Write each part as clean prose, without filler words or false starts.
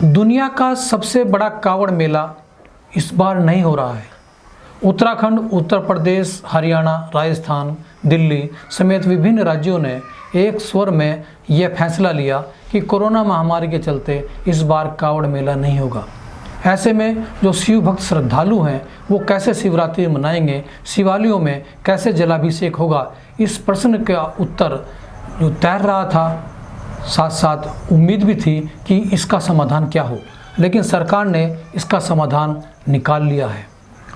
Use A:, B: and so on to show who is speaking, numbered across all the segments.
A: दुनिया का सबसे बड़ा कावड़ मेला इस बार नहीं हो रहा है। उत्तराखंड, उत्तर प्रदेश, हरियाणा, राजस्थान, दिल्ली समेत विभिन्न राज्यों ने एक स्वर में यह फैसला लिया कि कोरोना महामारी के चलते इस बार कावड़ मेला नहीं होगा। ऐसे में जो शिव भक्त श्रद्धालु हैं वो कैसे शिवरात्रि मनाएंगे, शिवालयों में कैसे जलाभिषेक होगा, इस प्रश्न का उत्तर जो तैर रहा था, साथ साथ उम्मीद भी थी कि इसका समाधान क्या हो, लेकिन सरकार ने इसका समाधान निकाल लिया है।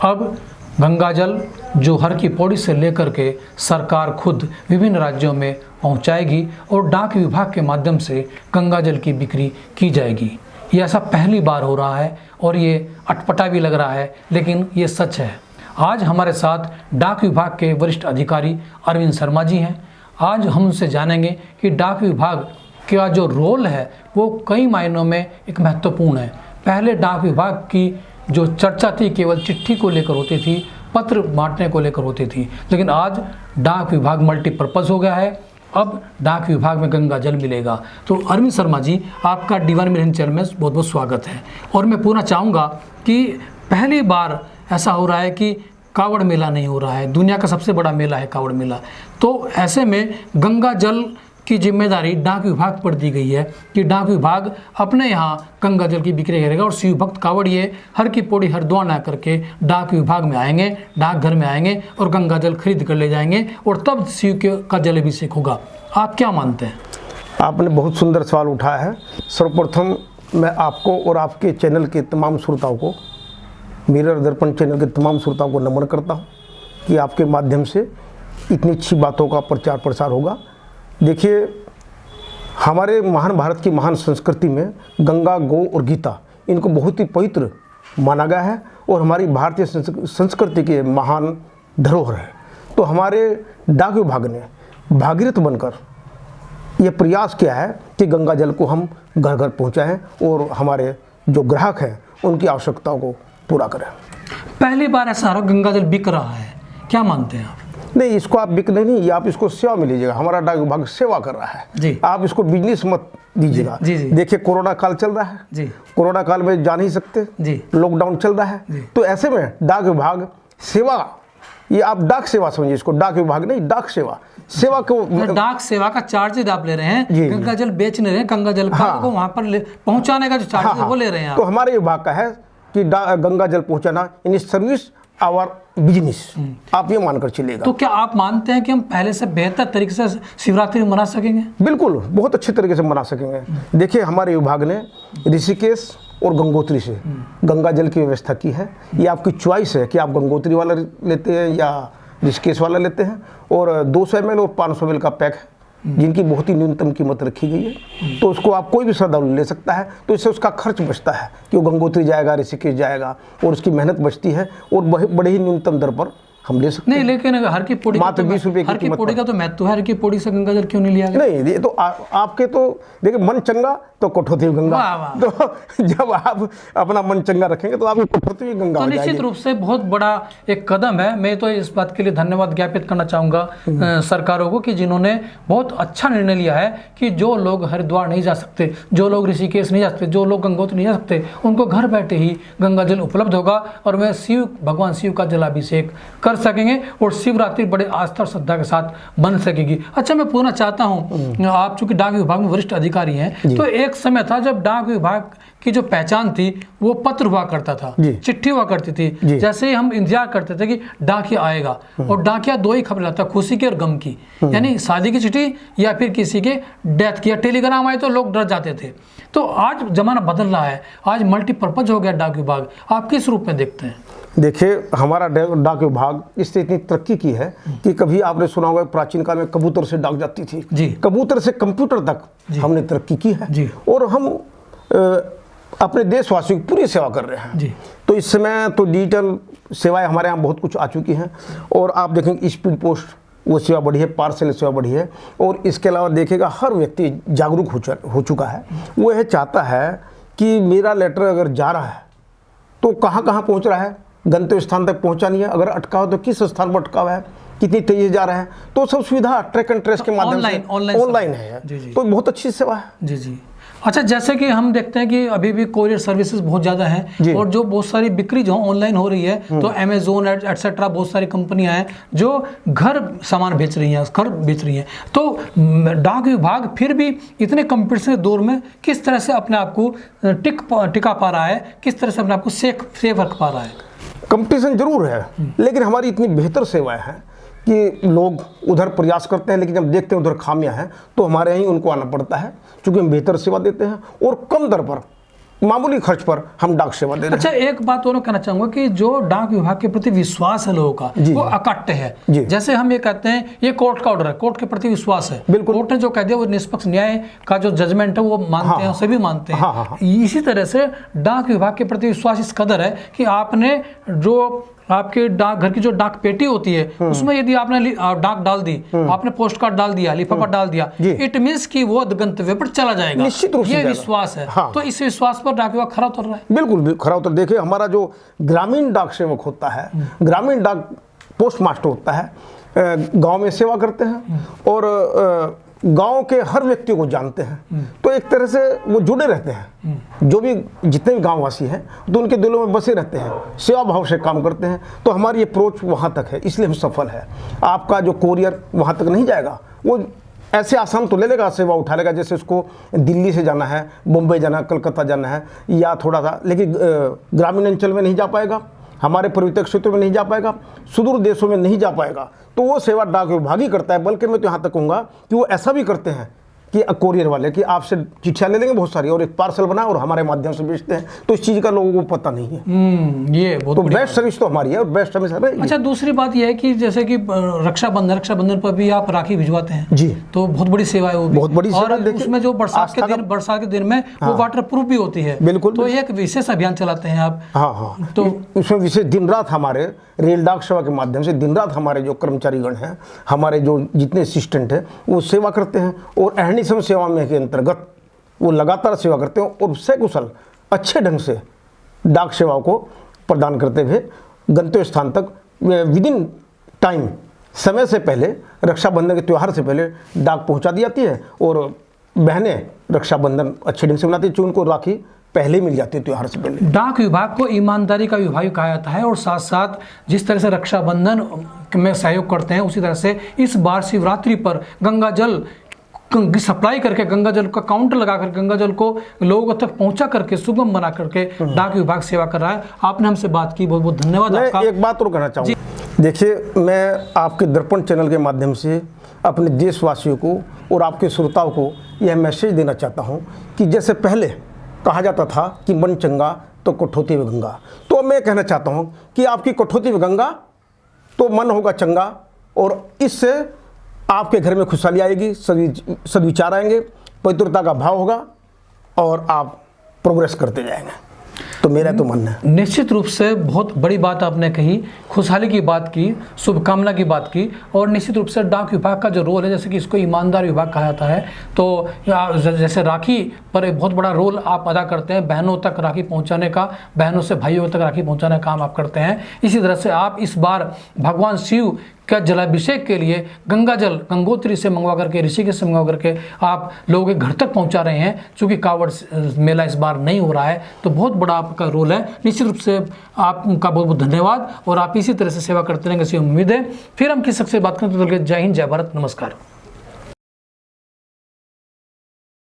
A: अब गंगाजल जो हर की पौड़ी से लेकर के सरकार खुद विभिन्न राज्यों में पहुंचाएगी और डाक विभाग के माध्यम से गंगाजल की बिक्री की जाएगी। ये ऐसा पहली बार हो रहा है और ये अटपटा भी लग रहा है, लेकिन ये सच है। आज हमारे साथ डाक विभाग के वरिष्ठ अधिकारी अरविंद शर्मा जी हैं। आज हम उनसे जानेंगे कि डाक विभाग का जो रोल है वो कई मायनों में एक महत्वपूर्ण है। पहले डाक विभाग की जो चर्चा थी केवल चिट्ठी को लेकर होती थी, पत्र बांटने को लेकर होती थी, लेकिन आज डाक विभाग मल्टीपर्पज़ हो गया है। अब डाक विभाग में गंगा जल मिलेगा। तो अरविंद शर्मा जी, आपका डिवाइन मिशन चैनल में बहुत बहुत स्वागत है। और मैं पूछना चाहूँगा कि पहली बार ऐसा हो रहा है कि कावड़ मेला नहीं हो रहा है। दुनिया का सबसे बड़ा मेला है कावड़ मेला। तो ऐसे में गंगा जल की जिम्मेदारी डाक विभाग पर दी गई है कि डाक विभाग अपने यहाँ गंगा जल की बिक्री करेगा और शिव भक्त कावड़िए हर की पौड़ी हरिद्वार ना करके डाक विभाग में आएंगे, डाकघर में आएंगे और गंगा जल खरीद कर ले जाएंगे और तब शिव का जल अभिषेक होगा। आप क्या मानते हैं?
B: आपने बहुत सुंदर सवाल उठाया है। सर्वप्रथम मैं आपको और आपके चैनल के तमाम श्रोताओं को, मिरर दर्पण चैनल के तमाम श्रोताओं को नमन करता हूँ कि आपके माध्यम से इतनी अच्छी बातों का प्रचार प्रसार होगा। देखिए, हमारे महान भारत की महान संस्कृति में गंगा, गौ और गीता इनको बहुत ही पवित्र माना गया है और हमारी भारतीय संस्कृति के महान धरोहर है। तो हमारे डाक विभाग ने भागीरथ बनकर यह प्रयास किया है कि गंगा जल को हम घर घर पहुंचाएं और हमारे जो ग्राहक हैं उनकी आवश्यकताओं को पूरा करें।
A: पहली बार ऐसा हो गंगा जल बिक रहा है, क्या मानते हैं आप?
B: नहीं, इसको आप बिकने नहीं, आप इसको सेवा में लीजिएगा। हमारा डाक विभाग सेवा कर रहा है
A: जी।
B: आप इसको बिजनेस मत दीजिएगा। देखिए, कोरोना काल चल रहा है
A: जी।
B: कोरोना काल में जा नहीं सकते
A: जी।
B: लॉकडाउन चल रहा है, तो ऐसे में डाक विभाग सेवा, ये आप डाक सेवा समझिए इसको, डाक विभाग नहीं, डाक सेवा। सेवा को
A: डाक सेवा का चार्ज आप ले रहे हैं, गंगा जल बेचने रहे हैं, गंगा जल को वहां पर पहुंचाने का जो चार्ज है वो ले रहे हैं।
B: तो हमारे विभाग का है कि गंगा जल पहुंचाना इन सर्विस आवर बिजनेस, आप ये मानकर चलिएगा।
A: तो क्या आप मानते हैं कि हम पहले से बेहतर तरीके से शिवरात्रि मना सकेंगे?
B: बिल्कुल, बहुत अच्छे तरीके से मना सकेंगे। देखिए, हमारे विभाग ने ऋषिकेश और गंगोत्री से गंगा जल की व्यवस्था की है। ये आपकी चॉइस है कि आप गंगोत्री वाला लेते हैं या ऋषिकेश वाला लेते हैं। और 200 ml और 500 ml का पैक है जिनकी बहुत ही न्यूनतम कीमत रखी गई है। तो उसको आप कोई भी श्रद्धालु ले सकता है। तो इससे उसका खर्च बचता है कि वो गंगोत्री जाएगा, ऋषिकेश जाएगा और उसकी मेहनत बचती है और बड़े ही न्यूनतम दर पर हम ले सकते
A: नहीं, लेकिन हर की पौड़ी
B: मात्र 20 रुपये
A: हर की पौड़ी का तो महत्व है। हर की पौड़ी से गंगा जल क्यों नहीं लिया गया?
B: नहीं, ये तो आपके तो देखिए, मन चंगा तो कठौती गंगा। तो जब आप अपना मन चंगा रखेंगे तो आपकी कठौती गंगा
A: तो निश्चित रूप से बहुत बड़ा एक कदम है। मैं तो इस बात के लिए धन्यवाद ज्ञापित करना चाहूँगा सरकारों को कि जिन्होंने बहुत अच्छा निर्णय लिया है कि जो लोग हरिद्वार नहीं जा सकते, जो लोग ऋषिकेश नहीं जा सकते, जो लोग गंगोत्री नहीं जा सकते, उनको घर बैठे ही गंगा जल उपलब्ध होगा और वह भगवान शिव का जलाभिषेक कर सकेंगे और शिवरात्रि बड़े आस्था और श्रद्धा के साथ बन सकेगी। अच्छा, मैं पूछना चाहता हूँ, आप चूंकि डाक विभाग में वरिष्ठ अधिकारी हैं, तो एक समय था जब डाक विभाग की जो पहचान थी वो पत्र हुआ करता था, चिट्ठी हुआ करती थी। जैसे ही हम इंतजार करते थे कि डाकिया आएगा, और डाकिया दो ही खबर लाता, खुशी की और गम की, यानी शादी की चिट्ठी या फिर किसी के डेथ की। टेलीग्राम आए तो लोग डर जाते थे। तो आज जमाना बदल रहा है, आज मल्टीपर्पज हो गया डाक विभाग। आप किस रूप में देखते हैं?
B: देखिए, हमारा डाक विभाग इससे इतनी तरक्की की है कि कभी आपने सुना होगा प्राचीन काल में कबूतर से डाक जाती थी जी। कबूतर से कंप्यूटर तक हमने तरक्की की है जी। और हम अपने देशवासियों की पूरी सेवा कर रहे हैं जी। तो इस समय तो डिजिटल सेवाएं हमारे यहाँ बहुत कुछ आ चुकी हैं और आप देखेंगे स्पीड पोस्ट वो सेवा बढ़ी है, पार्सल सेवा बढ़ी है। और इसके अलावा देखिएगा हर व्यक्ति जागरूक हो चुका है। वो यह चाहता है कि मेरा लेटर अगर जा रहा है तो कहाँ कहाँ पहुँच रहा है, गंतव्य स्थान तक पहुँचा नहीं है, अगर अटका हो तो किस स्थान पर अटका हुआ है, कितनी तेजी जा रहा है, तो सब सुविधा ट्रैक एंड ट्रेस के माध्यम से ऑनलाइन है। तो बहुत अच्छी सेवा है।
A: जी जी। अच्छा, जैसे कि हम देखते हैं कि अभी भी कोरियर सर्विसेज बहुत ज़्यादा
B: जी।
A: हैं और जो बहुत सारी बिक्री जो ऑनलाइन हो रही है, तो अमेजोन एटसेट्रा बहुत सारी कंपनियां हैं जो घर सामान बेच रही हैं, घर बेच रही हैं। तो डाक विभाग फिर भी इतने कंपटीशन के दौर में किस तरह से अपने आप को टिका पा रहा है, किस तरह से अपने आप को सेफ रख पा रहा है?
B: कंपटीशन जरूर है, लेकिन हमारी इतनी बेहतर सेवाएं हैं कि लोग उधर प्रयास करते हैं, लेकिन जब देखते हैं उधर खामियां हैं तो हमारे यहीं उनको आना पड़ता है, क्योंकि हम बेहतर सेवा देते हैं और कम दर पर, मामूली खर्च पर हम डाक सेवा दे रहे हैं।
A: अच्छा, एक बात और कहना चाहूंगा कि जो डाक विभाग के प्रति विश्वास है लोगों का, वो अकट्ट है। जैसे हम ये कहते हैं ये कोर्ट का ऑर्डर है, कोर्ट के प्रति विश्वास है,
B: बिल्कुल।
A: कोर्ट ने जो कह दिया वो निष्पक्ष न्याय का जो जजमेंट है वो मानते हैं, सभी मानते हैं। इसी तरह से डाक विभाग के प्रति विश्वास इस कदर है कि आपने जो आपके डाकघर की जो डाक पेटी होती है उसमें यदि आपने डाक डाल दी, आपने पोस्ट कार्ड डाल दिया, लिफाफा डाल दिया, इट मींस कि वो गंतव्य पर चला जाएगा,
B: निश्चित रूप से
A: ये विश्वास है। तो इस विश्वास पर डाक विभाग खरा उतर रहा है।
B: बिल्कुल खरा उतर। देखिए, हमारा जो ग्रामीण डाक सेवक होता है, ग्रामीण डाक पोस्ट मास्टर होता है, गांव में सेवा करते हैं और गांव के हर व्यक्ति को जानते हैं, तो एक तरह से वो जुड़े रहते हैं। जो भी जितने भी गांववासी हैं तो उनके दिलों में बसे रहते हैं, सेवा भाव से काम करते हैं। तो हमारी अप्रोच वहाँ तक है, इसलिए हम सफल है। आपका जो कोरियर वहाँ तक नहीं जाएगा, वो ऐसे आसाम तो ले लेगा, सेवा उठा लेगा, जैसे उसको दिल्ली से जाना है, मुंबई जाना है, कलकत्ता जाना है या थोड़ा सा, लेकिन ग्रामीण अंचल में नहीं जा पाएगा, हमारे पर्वतीय क्षेत्रों में नहीं जा पाएगा, सुदूर देशों में नहीं जा पाएगा। तो वो सेवा डाक विभाग ही करता है। बल्कि मैं तो यहाँ तक कहूँगा कि वो ऐसा भी करते हैं कि कोरियर वाले कि आपसे चिट्ठियाँ ले लेंगे बहुत सारी और एक पार्सल बना और हमारे माध्यम से बेचते हैं। तो इस चीज़ का लोगों को पता नहीं है।
A: ये बहुत
B: तो बेस्ट सर्विस तो हमारी है और बेस्ट हमेशा रहेगी।
A: अच्छा, दूसरी बात यह है कि जैसे कि रक्षाबंधन पर भी आप राखी भिजवाते हैं
B: जी,
A: तो बहुत बड़ी सेवा है वो भी।
B: बहुत बड़ी सेवा।
A: और उसमें जो बरसात के दिन में वो वाटर प्रूफ भी होती है।
B: बिल्कुल।
A: तो एक विशेष अभियान चलाते हैं आप।
B: हाँ,
A: तो
B: उसमें विशेष दिन रात हमारे रेल डाक सेवा के माध्यम से दिन रात हमारे जो कर्मचारीगण हैं, हमारे जो जितने असिस्टेंट हैं, वो सेवा करते हैं और अहर्निशम सेवा में के अंतर्गत वो लगातार सेवा करते हैं और सकुशल अच्छे ढंग से डाक सेवाओं को प्रदान करते हुए गंतव्य स्थान तक विद इन टाइम, समय से पहले, रक्षाबंधन के त्यौहार से पहले डाक पहुंचा दी जाती है और बहनें रक्षाबंधन अच्छे ढंग से मनाती है, उनको राखी पहले मिल जाती है त्यौहार से पहले।
A: डाक विभाग को ईमानदारी का विभाग कहा जाता है और साथ साथ जिस तरह से रक्षाबंधन में सहयोग करते हैं, उसी तरह से इस बार शिवरात्रि पर गंगा जल सप्लाई करके, गंगा जल का काउंटर लगा कर गंगा जल को लोगों तक पहुंचा करके, सुगम बना करके डाक विभाग सेवा कर रहा है। आपने हमसे बात की, बहुत बहुत धन्यवाद आपका।
B: एक बात और कहना चाहूँगा, देखिए, मैं आपके दर्पण चैनल के माध्यम से अपने देशवासियों को और आपके श्रोताओं को यह मैसेज देना चाहता हूँ कि जैसे पहले कहा जाता था कि मन चंगा तो कठौती में गंगा, तो मैं कहना चाहता हूँ कि आपकी कठौती में गंगा तो मन होगा चंगा और इससे आपके घर में खुशहाली आएगी, सद्विचार आएंगे, पवित्रता का भाव होगा और आप प्रोग्रेस करते जाएंगे। तो मेरा तो मानना है।
A: निश्चित रूप से बहुत बड़ी बात आपने कही, खुशहाली की बात की, शुभकामना की बात की। और निश्चित रूप से डाक विभाग का जो रोल है, जैसे कि इसको ईमानदार विभाग कहा जाता है, तो जैसे राखी पर एक बहुत बड़ा रोल आप अदा करते हैं, बहनों तक राखी पहुंचाने का, बहनों से भाइयों तक राखी पहुंचाने का काम आप करते हैं। इसी तरह से आप इस बार भगवान शिव का जलाभिषेक के लिए गंगा जल गंगोत्री से मंगवा करके, ऋषिकेश से मंगवा करके आप लोगों के घर तक पहुंचा रहे हैं। चूँकि कांवड़ मेला इस बार नहीं हो रहा है, तो बहुत बड़ा आपका रोल है। निश्चित रूप से आपका बहुत बहुत धन्यवाद और आप इसी तरह से सेवा करते रहेंगे, ऐसी उम्मीद है। फिर हम किसी से बात करें तो जय हिंद, जय भारत, नमस्कार।